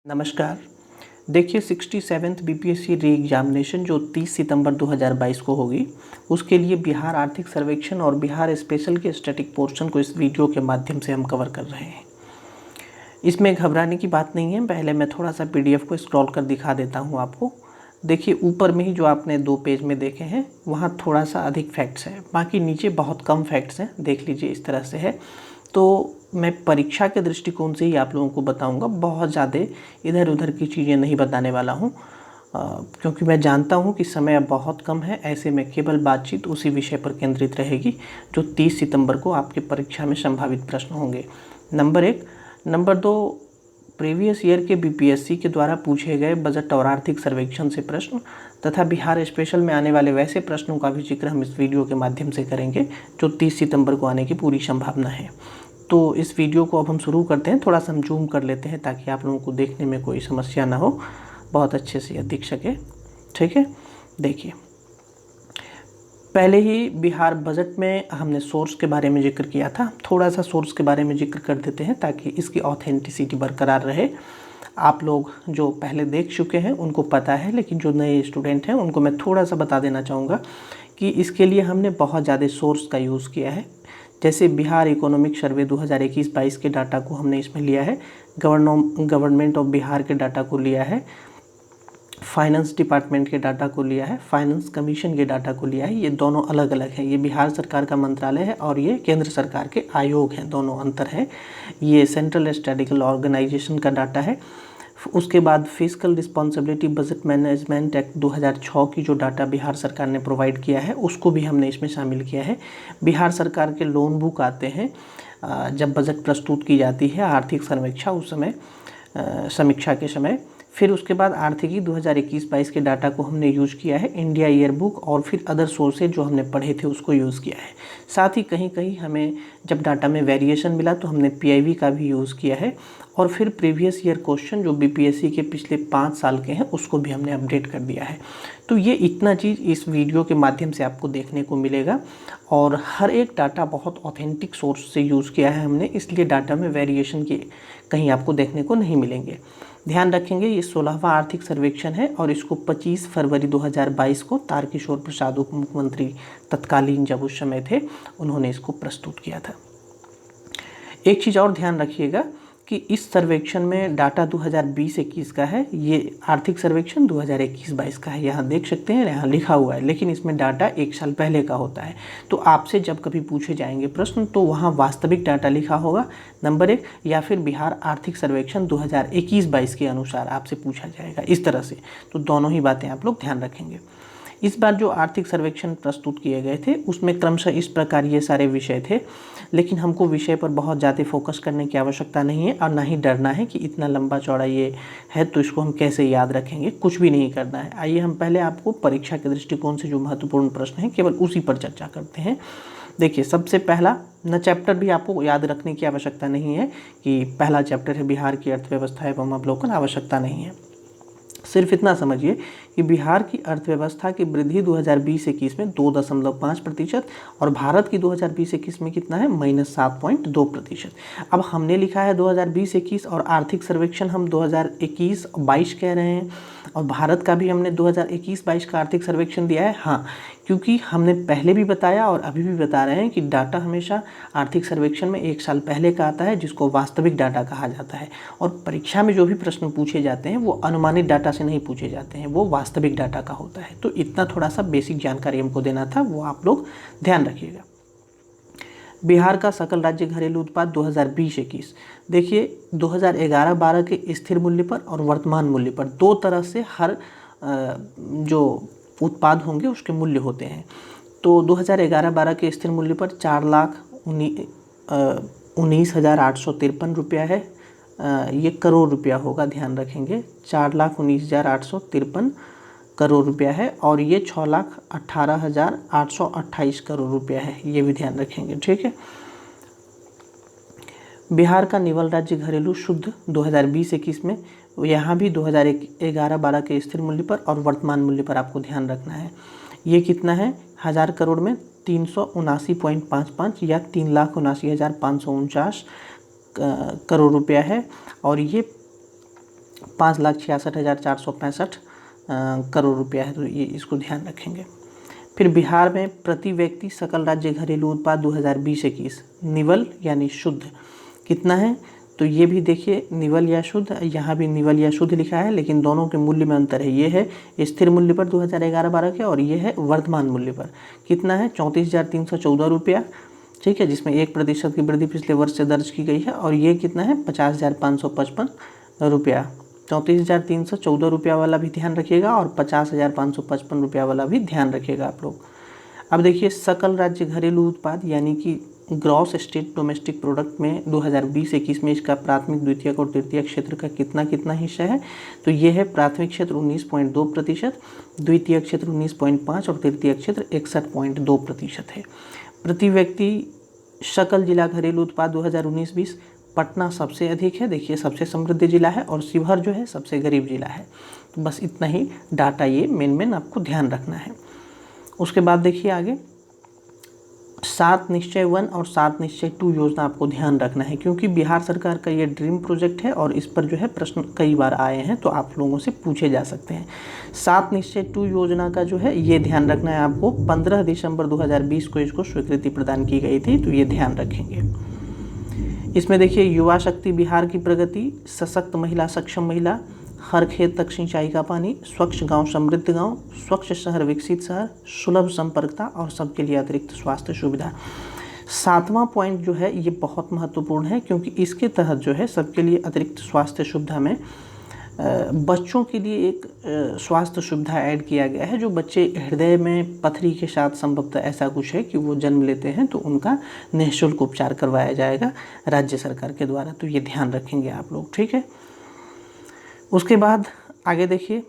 नमस्कार। देखिए 67th BPSC re examination जो 30 सितंबर 2022 को होगी, उसके लिए बिहार आर्थिक सर्वेक्षण और बिहार स्पेशल के स्टैटिक पोर्शन को इस वीडियो के माध्यम से हम कवर कर रहे हैं। इसमें घबराने की बात नहीं है। पहले मैं थोड़ा सा पीडीएफ को स्क्रॉल कर दिखा देता हूँ आपको। देखिए ऊपर में ही जो आपने 2 पेज में देखे हैं वहाँ थोड़ा सा अधिक फैक्ट्स हैं, बाकी नीचे बहुत कम फैक्ट्स हैं। देख लीजिए इस तरह से है। तो मैं परीक्षा के दृष्टिकोण से ही आप लोगों को बताऊंगा, बहुत ज़्यादा इधर उधर की चीज़ें नहीं बताने वाला हूँ, क्योंकि मैं जानता हूँ कि समय अब बहुत कम है। ऐसे में केवल बातचीत उसी विषय पर केंद्रित रहेगी जो 30 सितंबर को आपके परीक्षा में संभावित प्रश्न होंगे। नंबर 1। नंबर 2, प्रीवियस ईयर के बीपीएससी के द्वारा पूछे गए बजट और आर्थिक सर्वेक्षण से प्रश्न तथा बिहार स्पेशल में आने वाले वैसे प्रश्नों का भी जिक्र हम इस वीडियो के माध्यम से करेंगे जो 30 सितंबर को आने की पूरी संभावना है। तो इस वीडियो को अब हम शुरू करते हैं। थोड़ा सा हम जूम कर लेते हैं ताकि आप लोगों को देखने में कोई समस्या ना हो, बहुत अच्छे से यह दिख सके। ठीक है, देखिए पहले ही बिहार बजट में हमने सोर्स के बारे में जिक्र किया था। थोड़ा सा सोर्स के बारे में जिक्र कर देते हैं ताकि इसकी ऑथेंटिसिटी बरकरार रहे। आप लोग जो पहले देख चुके हैं उनको पता है, लेकिन जो नए स्टूडेंट हैं उनको मैं थोड़ा सा बता देना चाहूँगा कि इसके लिए हमने बहुत ज़्यादा सोर्स का यूज़ किया है। जैसे बिहार इकोनॉमिक सर्वे 2021-22 के डाटा को हमने इसमें लिया है, गवर्नमेंट ऑफ बिहार के डाटा को लिया है, फाइनेंस डिपार्टमेंट के डाटा को लिया है, फाइनेंस कमीशन के डाटा को लिया है। ये दोनों अलग अलग हैं। ये बिहार सरकार का मंत्रालय है और ये केंद्र सरकार के आयोग हैं, दोनों अंतर है। ये सेंट्रल स्टैटिस्टिकल ऑर्गेनाइजेशन का डाटा है। उसके बाद physical responsibility budget management act 2006 की जो डाटा बिहार सरकार ने प्रोवाइड किया है उसको भी हमने इसमें शामिल किया है। बिहार सरकार के लोन बुक आते हैं जब बजट प्रस्तुत की जाती है, आर्थिक समीक्षा उस समय समीक्षा के समय। फिर उसके बाद आर्थिकी 2021-22 के डाटा को हमने यूज़ किया है, इंडिया ईयर बुक और फिर अदर सोर्सेज जो हमने पढ़े थे उसको यूज़ किया है। साथ ही कहीं कहीं हमें जब डाटा में वेरिएशन मिला तो हमने पीआईवी का भी यूज़ किया है। और फिर प्रीवियस ईयर क्वेश्चन जो बीपीएससी के पिछले 5 साल के हैं उसको भी हमने अपडेट कर दिया है। तो ये इतना चीज़ इस वीडियो के माध्यम से आपको देखने को मिलेगा और हर एक डाटा बहुत ऑथेंटिक सोर्स से यूज़ किया है हमने, इसलिए डाटा में वेरिएशन के कहीं आपको देखने को नहीं मिलेंगे। ध्यान रखेंगे ये 16वां आर्थिक सर्वेक्षण है और इसको 25 फरवरी 2022 को तारकिशोर प्रसाद उप मुख्यमंत्री तत्कालीन जब उस समय थे उन्होंने इसको प्रस्तुत किया था। एक चीज़ और ध्यान रखिएगा कि इस सर्वेक्षण में डाटा 2020-21 का है, ये आर्थिक सर्वेक्षण 2021-22 का है। यहाँ देख सकते हैं, यहाँ लिखा हुआ है, लेकिन इसमें डाटा 1 साल पहले का होता है। तो आपसे जब कभी पूछे जाएंगे प्रश्न तो वहाँ वास्तविक डाटा लिखा होगा नंबर 1, या फिर बिहार आर्थिक सर्वेक्षण 2021-22 के अनुसार आपसे पूछा जाएगा, इस तरह से। तो दोनों ही बातें आप लोग ध्यान रखेंगे। इस बार जो आर्थिक सर्वेक्षण प्रस्तुत किए गए थे उसमें क्रमशः इस प्रकार ये सारे विषय थे, लेकिन हमको विषय पर बहुत ज़्यादा फोकस करने की आवश्यकता नहीं है और ना ही डरना है कि इतना लंबा चौड़ा ये है तो इसको हम कैसे याद रखेंगे, कुछ भी नहीं करना है। आइए हम पहले आपको परीक्षा के दृष्टिकोण से जो महत्वपूर्ण प्रश्न हैं केवल उसी पर चर्चा करते हैं। देखिए सबसे पहला, न चैप्टर भी आपको याद रखने की आवश्यकता नहीं है कि पहला चैप्टर है बिहार की अर्थव्यवस्था एवं अवलोकन, आवश्यकता नहीं है। सिर्फ इतना समझिए कि बिहार की अर्थव्यवस्था की वृद्धि 2020-21 में 2.5% और भारत की 2020-21 में कितना है, -7.2%। अब हमने लिखा है 2020-21 और आर्थिक सर्वेक्षण हम 2021-22 कह रहे हैं और भारत का भी हमने 2021-22 का आर्थिक सर्वेक्षण दिया है। हाँ, क्योंकि हमने पहले भी बताया और अभी भी बता रहे हैं कि डाटा हमेशा आर्थिक सर्वेक्षण में 1 साल पहले का आता है जिसको वास्तविक डाटा कहा जाता है। और परीक्षा में जो भी प्रश्न पूछे जाते हैं वो अनुमानित डाटा से नहीं पूछे जाते हैं, वो वास्तविक डाटा का होता है। तो इतना थोड़ा सा बेसिक जानकारी हमको देना था, वो आप लोग ध्यान रखिएगा। बिहार का सकल राज्य घरेलू उत्पाद 2020-21, देखिए 2011-12 के स्थिर मूल्य पर और वर्तमान मूल्य पर 2 तरह से हर जो उत्पाद होंगे उसके मूल्य होते हैं। तो 2011-12 के स्थिर मूल्य पर 4,19,853 रुपया है। ये करोड़ रुपया होगा, ध्यान रखेंगे। 4,19,853 करोड़ रुपया है और ये 6,18,828 करोड़ रुपया है, ये भी ध्यान रखेंगे। ठीक है। बिहार का निवल राज्य घरेलू शुद्ध 2020-21 में, यहाँ भी 2011-12 के स्थिर मूल्य पर और वर्तमान मूल्य पर आपको ध्यान रखना है। ये कितना है, 1000 करोड़ में 379.55 या 3,79,549 करोड़ रुपया है और ये 5,66,465 करोड़ रुपया है, तो ये इसको ध्यान रखेंगे। फिर बिहार में प्रति व्यक्ति सकल राज्य घरेलू उत्पाद 2020-21 निवल यानी शुद्ध कितना है, तो ये भी देखिए निवल या शुद्ध, यहाँ भी निवल या शुद्ध लिखा है, लेकिन दोनों के मूल्य में अंतर है। ये है स्थिर मूल्य पर 2011-12 के, और ये है वर्तमान मूल्य पर कितना है 34,314 रुपया, ठीक है, जिसमें 1% की वृद्धि पिछले वर्ष से दर्ज की गई है। और ये कितना है 50,555 रुपया। 34,314 रुपया वाला भी ध्यान रखिएगा और 50,555 रुपया वाला भी ध्यान रखिएगा आप लोग। अब देखिए सकल राज्य घरेलू उत्पाद यानी कि ग्रॉस स्टेट डोमेस्टिक प्रोडक्ट में 2020-21 में इसका प्राथमिक, द्वितीयक और तृतीयक क्षेत्र का कितना हिस्सा है, तो ये है प्राथमिक क्षेत्र 19.2%, द्वितीयक क्षेत्र 19.5% और तृतीयक क्षेत्र 61.2% है। प्रति व्यक्ति सकल जिला घरेलू उत्पाद 2019-20 पटना सबसे अधिक है, देखिए सबसे समृद्ध जिला है, और शिवहर जो है सबसे गरीब जिला है। तो बस इतना ही डाटा ये मेन आपको ध्यान रखना है। उसके बाद देखिए आगे 7 निश्चय 1 और 7 निश्चय 2 योजना आपको ध्यान रखना है, क्योंकि बिहार सरकार का ये ड्रीम प्रोजेक्ट है और इस पर जो है प्रश्न कई बार आए हैं, तो आप लोगों से पूछे जा सकते हैं। 7 निश्चय 2 योजना का जो है ये ध्यान रखना है आपको, 15 दिसंबर 2020 को इसको स्वीकृति प्रदान की गई थी, तो ये ध्यान रखेंगे। इसमें देखिए युवा शक्ति बिहार की प्रगति, सशक्त महिला सक्षम महिला, हर खेत तक सिंचाई का पानी, स्वच्छ गांव समृद्ध गांव, स्वच्छ शहर विकसित शहर, सुलभ संपर्कता और सबके लिए अतिरिक्त स्वास्थ्य सुविधा। 7वां पॉइंट जो है ये बहुत महत्वपूर्ण है, क्योंकि इसके तहत जो है सबके लिए अतिरिक्त स्वास्थ्य सुविधा में बच्चों के लिए एक स्वास्थ्य सुविधा ऐड किया गया है। जो बच्चे हृदय में पथरी के साथ संभवतः ऐसा कुछ है कि वो जन्म लेते हैं, तो उनका निःशुल्क उपचार करवाया जाएगा राज्य सरकार के द्वारा, तो ये ध्यान रखेंगे आप लोग, ठीक है। उसके बाद आगे देखिए,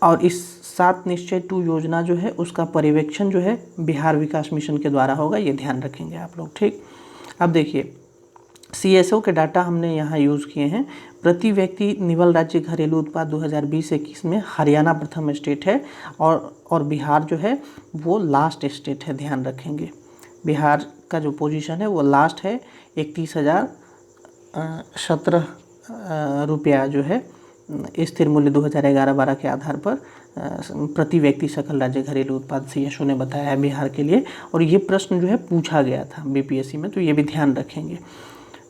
और इस 7 निश्चय 2 योजना जो है उसका पर्यवेक्षण जो है बिहार विकास मिशन के द्वारा होगा, ये ध्यान रखेंगे आप लोग, ठीक। अब देखिए CSO के डाटा हमने यहाँ यूज़ किए हैं। प्रति व्यक्ति निवल राज्य घरेलू उत्पाद 2020-21 में हरियाणा प्रथम स्टेट है, और बिहार जो है वो लास्ट स्टेट है, ध्यान रखेंगे। बिहार का जो पोजीशन है वो लास्ट है, 31,017 रुपया जो है स्थिर मूल्य 2011-12 के आधार पर प्रति व्यक्ति सकल राज्य घरेलू उत्पाद CSO ने बताया है बिहार के लिए। और ये प्रश्न जो है पूछा गया था BPSC में, तो ये भी ध्यान रखेंगे।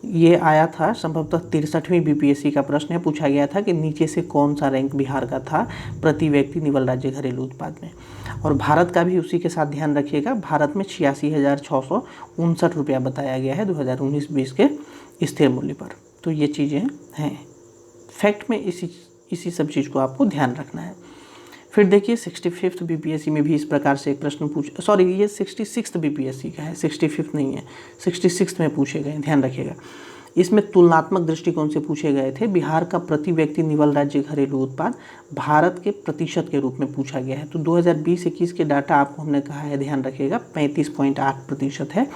ये आया था संभवतः 63वीं BPSC का प्रश्न है, पूछा गया था कि नीचे से कौन सा रैंक बिहार का था प्रति व्यक्ति निवल राज्य घरेलू उत्पाद में। और भारत का भी उसी के साथ ध्यान रखिएगा, भारत में 86,659 रुपया बताया गया है 2019-20 के स्थिर मूल्य पर। तो ये चीज़ें हैं, फैक्ट में इसी सब चीज़ को आपको ध्यान रखना है। फिर देखिए 65th BPSC में भी इस प्रकार से एक प्रश्न ये 66th BPSC का है, 65th नहीं है, 66th में पूछे गए, ध्यान रखिएगा। इसमें तुलनात्मक दृष्टिकोण से पूछे गए थे। बिहार का प्रति व्यक्ति निवल राज्य घरेलू उत्पाद भारत के प्रतिशत के रूप में पूछा गया है। तो 2020-21 के डाटा आपको हमने कहा है, ध्यान रखिएगा 35.8% है।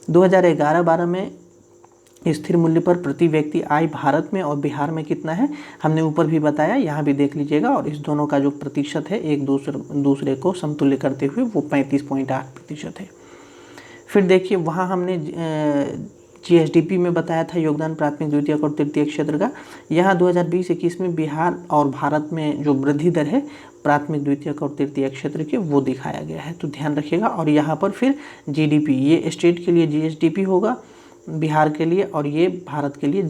2011-12 में स्थिर मूल्य पर प्रति व्यक्ति आय भारत में और बिहार में कितना है हमने ऊपर भी बताया, यहाँ भी देख लीजिएगा। और इस दोनों का जो प्रतिशत है एक दूसरे को समतुल्य करते हुए वो 35.8% है। फिर देखिए वहाँ हमने GSDP में बताया था योगदान प्राथमिक, द्वितीयक और तृतीयक क्षेत्र का। यहाँ 2020-21 में बिहार और भारत में जो वृद्धि दर है प्राथमिक, द्वितीयक और तृतीयक क्षेत्र के, वो दिखाया गया है, तो ध्यान रखिएगा। और यहाँ पर फिर GDP, ये स्टेट के लिए GSDP होगा बिहार के लिए, और ये भारत के लिए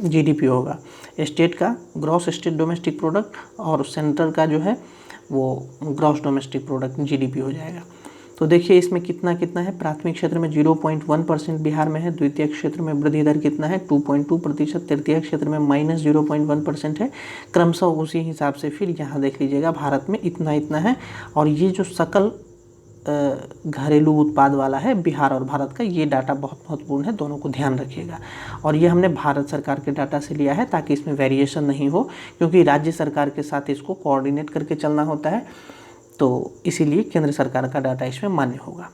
GDP होगा। स्टेट का ग्रॉस स्टेट डोमेस्टिक प्रोडक्ट और सेंट्रल का जो है वो ग्रॉस डोमेस्टिक प्रोडक्ट GDP हो जाएगा। तो देखिए इसमें कितना है, प्राथमिक क्षेत्र में 0.1% बिहार में है, द्वितीयक क्षेत्र में वृद्धि दर कितना है 2.2%, तृतीयक क्षेत्र में -0.1% है। क्रमशः उसी हिसाब से फिर यहाँ देख लीजिएगा भारत में इतना है। और ये जो सकल घरेलू उत्पाद वाला है बिहार और भारत का, ये डाटा बहुत महत्वपूर्ण है, दोनों को ध्यान रखिएगा। और ये हमने भारत सरकार के डाटा से लिया है ताकि इसमें वेरिएशन नहीं हो, क्योंकि राज्य सरकार के साथ इसको कोऑर्डिनेट करके चलना होता है, तो इसीलिए केंद्र सरकार का डाटा इसमें मान्य होगा।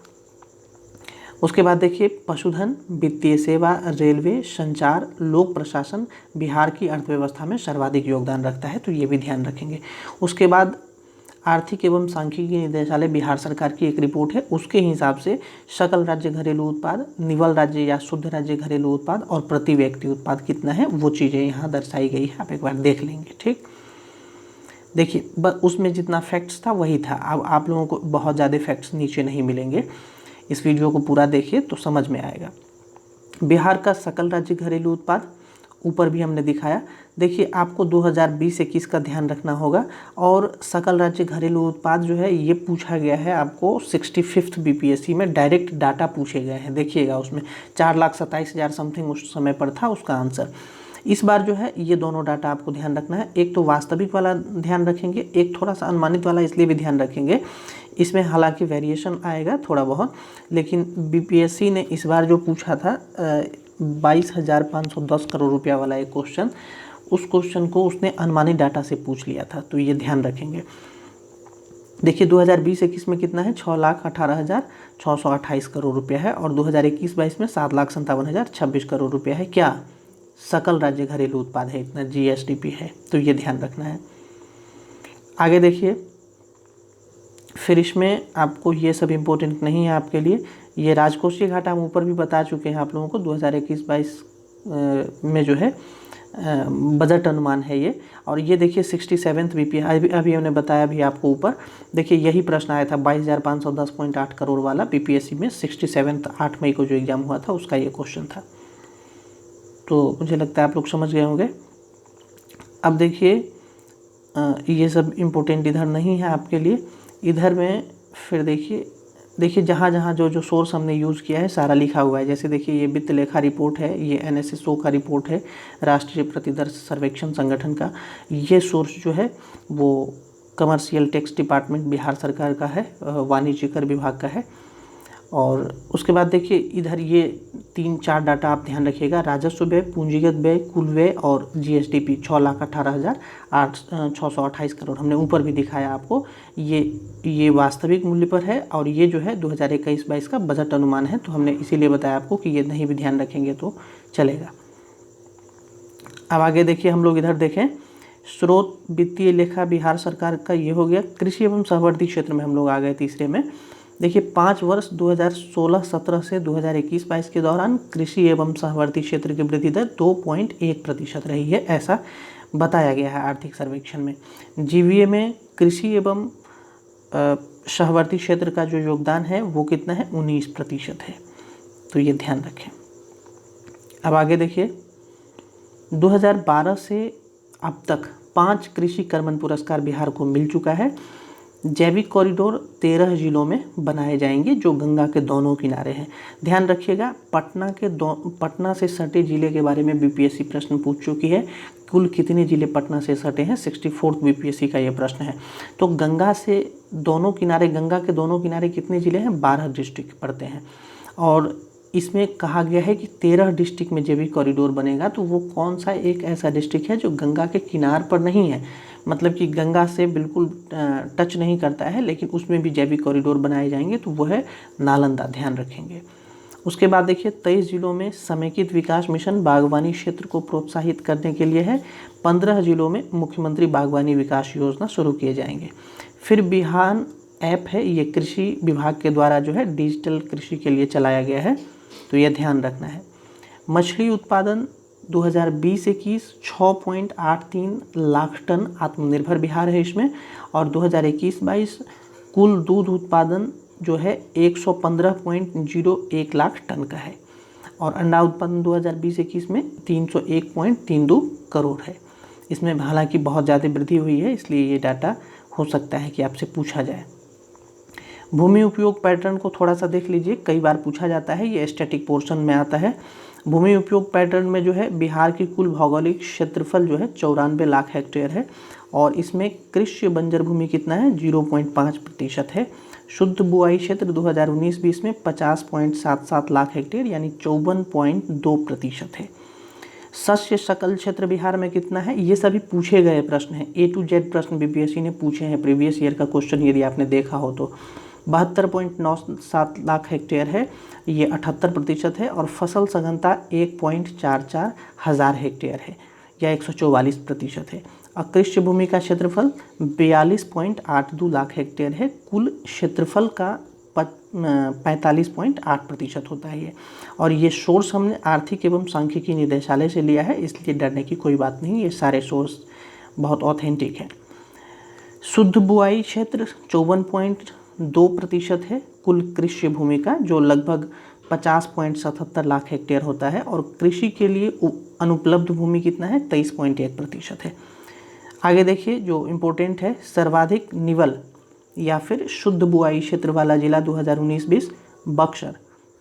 उसके बाद देखिए पशुधन, वित्तीय सेवा, रेलवे, संचार, लोक प्रशासन बिहार की अर्थव्यवस्था में सर्वाधिक योगदान रखता है, तो ये भी ध्यान रखेंगे। उसके बाद आर्थिक एवं सांख्यिकी निदेशालय बिहार सरकार की एक रिपोर्ट है, उसके हिसाब से सकल राज्य घरेलू उत्पाद, निवल राज्य या शुद्ध राज्य घरेलू उत्पाद और प्रति व्यक्ति उत्पाद कितना है, वो चीज़ें यहाँ दर्शाई गई है। आप एक बार देख लेंगे। ठीक, देखिए बस उसमें जितना फैक्ट्स था वही था। अब आप लोगों को बहुत ज़्यादा फैक्ट्स नीचे नहीं मिलेंगे, इस वीडियो को पूरा देखिए तो समझ में आएगा। बिहार का सकल राज्य घरेलू उत्पाद ऊपर भी हमने दिखाया। देखिए आपको 2020-21 का ध्यान रखना होगा, और सकल राज्य घरेलू उत्पाद जो है ये पूछा गया है आपको 65th बीपीएससी में, डायरेक्ट डाटा पूछे गए हैं। देखिएगा उसमें 4,27,000 समथिंग उस समय पर था उसका आंसर। इस बार जो है ये दोनों डाटा आपको ध्यान रखना है, एक तो वास्तविक वाला ध्यान रखेंगे, एक थोड़ा सा अनुमानित वाला इसलिए भी ध्यान रखेंगे, इसमें हालांकि वेरिएशन आएगा थोड़ा बहुत, लेकिन बीपीएससी ने इस बार जो पूछा था 22,510 करोड़ रुपया वाला एक क्वेश्चन, उस क्वेश्चन को उसने अनुमानित डाटा से पूछ लिया था, तो ये ध्यान रखेंगे। देखिए 2020-21 में कितना है, 6,18,628 करोड़ रुपया है, और 2021-22 में 7,57,026 करोड़ रुपया है। क्या सकल राज्य घरेलू उत्पाद है, इतना जीएसडीपी है, तो ये ध्यान रखना है। आगे देखिए, फिर इसमें आपको ये सब इम्पोर्टेंट नहीं है आपके लिए। ये राजकोषीय घाटा हम ऊपर भी बता चुके हैं आप लोगों को, 2021-22 में जो है बजट अनुमान है ये। और ये देखिए 67th बीपी, अभी हमने बताया भी आपको ऊपर। देखिए यही प्रश्न आया था 22,510.8 करोड़ वाला बीपीएससी में, 67th 8 मई को जो एग्ज़ाम हुआ था उसका ये क्वेश्चन था। तो मुझे लगता है आप लोग समझ गए होंगे। अब देखिए ये सब इम्पोर्टेंट इधर नहीं है आपके लिए। इधर में फिर देखिए जहाँ जहाँ जो सोर्स हमने यूज़ किया है सारा लिखा हुआ है। जैसे देखिए ये वित्त लेखा रिपोर्ट है, ये NSSO का रिपोर्ट है, राष्ट्रीय प्रतिदर्श सर्वेक्षण संगठन का। ये सोर्स जो है वो कमर्शियल टैक्स डिपार्टमेंट बिहार सरकार का है, वाणिज्य कर विभाग का है। और उसके बाद देखिए इधर ये 3-4 डाटा आप ध्यान रखिएगा, राजस्व व्यय, पूंजीगत व्यय, कुल व्यय और जीएसडीपी 6,18,628 करोड़ हमने ऊपर भी दिखाया आपको। ये वास्तविक मूल्य पर है, और ये जो है 2021-22 का बजट अनुमान है, तो हमने इसीलिए बताया आपको कि ये नहीं भी ध्यान रखेंगे तो चलेगा। अब आगे देखिए हम लोग इधर देखें, स्रोत वित्तीय लेखा बिहार सरकार का ये हो गया। कृषि एवं सहवर्ती क्षेत्र में हम लोग आ गए तीसरे में। देखिए 5 वर्ष 2016-17 से 2021-22 के दौरान कृषि एवं सहवर्ती क्षेत्र की वृद्धि दर 2.1% रही है, ऐसा बताया गया है आर्थिक सर्वेक्षण में। जीवीए में कृषि एवं सहवर्ती क्षेत्र का जो योगदान है वो कितना है, 19% है, तो ये ध्यान रखें। अब आगे देखिए 2012 से अब तक 5 कृषि कर्मण पुरस्कार बिहार को मिल चुका है। जैविक कॉरिडोर 13 जिलों में बनाए जाएंगे जो गंगा के दोनों किनारे हैं। ध्यान रखिएगा पटना से सटे जिले के बारे में बीपीएससी प्रश्न पूछ चुकी है। कुल कितने जिले पटना से सटे हैं, 64th बीपीएससी का ये प्रश्न है। तो गंगा के दोनों किनारे कितने जिले हैं, 12 डिस्ट्रिक्ट पड़ते हैं। और इसमें कहा गया है कि 13 डिस्ट्रिक्ट में जैविक कॉरिडोर बनेगा, तो वो कौन सा एक ऐसा डिस्ट्रिक्ट है जो गंगा के किनार पर नहीं है, मतलब कि गंगा से बिल्कुल टच नहीं करता है, लेकिन उसमें भी जैविक कॉरिडोर बनाए जाएंगे, तो वो है नालंदा, ध्यान रखेंगे। उसके बाद देखिए 23 जिलों में समेकित विकास मिशन बागवानी क्षेत्र को प्रोत्साहित करने के लिए है। 15 जिलों में मुख्यमंत्री बागवानी विकास योजना शुरू किए जाएंगे। फिर बिहान ऐप है, ये कृषि विभाग के द्वारा जो है डिजिटल कृषि के लिए चलाया गया है, तो यह ध्यान रखना है। मछली उत्पादन 2020-21 6.83 लाख टन आत्मनिर्भर बिहार है इसमें, और 2021-22 कुल दूध उत्पादन जो है 115.01 लाख टन का है, और अंडा उत्पादन 2020-21 में 301.32 करोड़ है। इसमें हालांकि बहुत ज़्यादा वृद्धि हुई है, इसलिए ये डाटा हो सकता है कि आपसे पूछा जाए। भूमि उपयोग पैटर्न को थोड़ा सा देख लीजिए, कई बार पूछा जाता है, ये स्टैटिक पोर्शन में आता है। भूमि उपयोग पैटर्न में जो है बिहार की कुल भौगोलिक क्षेत्रफल जो है 94 लाख हेक्टेयर है, और इसमें कृषि बंजर भूमि कितना है, 0.5% है। शुद्ध बुआई क्षेत्र 2019-20 में 50.77 लाख हेक्टेयर यानी 54.2% है। शस्य सकल क्षेत्र बिहार में कितना है, ये सभी पूछे गए प्रश्न हैं, A to Z प्रश्न बीपीएससी ने पूछे हैं, प्रीवियस ईयर का क्वेश्चन यदि आपने देखा हो तो। 72.97 लाख हेक्टेयर है, ये 78% है, और फसल सघनता 1.44 हज़ार हेक्टेयर है, या 144% है। कृषि भूमि का क्षेत्रफल 42.82 लाख हेक्टेयर है। कुल क्षेत्रफल का 45.8% होता है ये। और ये सोर्स हमने आर्थिक एवं सांख्यिकी निदेशालय से लिया है, इसलिए डरने की कोई बात नहीं, ये सारे सोर्स बहुत ऑथेंटिक हैं। शुद्ध बुआई क्षेत्र 54.2% है कुल कृषि भूमि का, जो लगभग 50.77 लाख हेक्टेयर होता है। और कृषि के लिए अनुपलब्ध भूमि कितना है, 23.1% है। आगे देखिए जो इम्पोर्टेंट है, सर्वाधिक निवल या फिर शुद्ध बुआई क्षेत्र वाला जिला 2019-20 बक्सर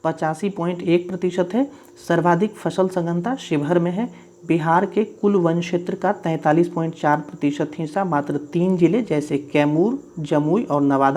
85.1% है। सर्वाधिक फसल सघनता शिवहर में है। बिहार के कुल वन क्षेत्र का 43.4% हिस्सा मात्र 3 जिले जैसे कैमूर, जमुई और नवादा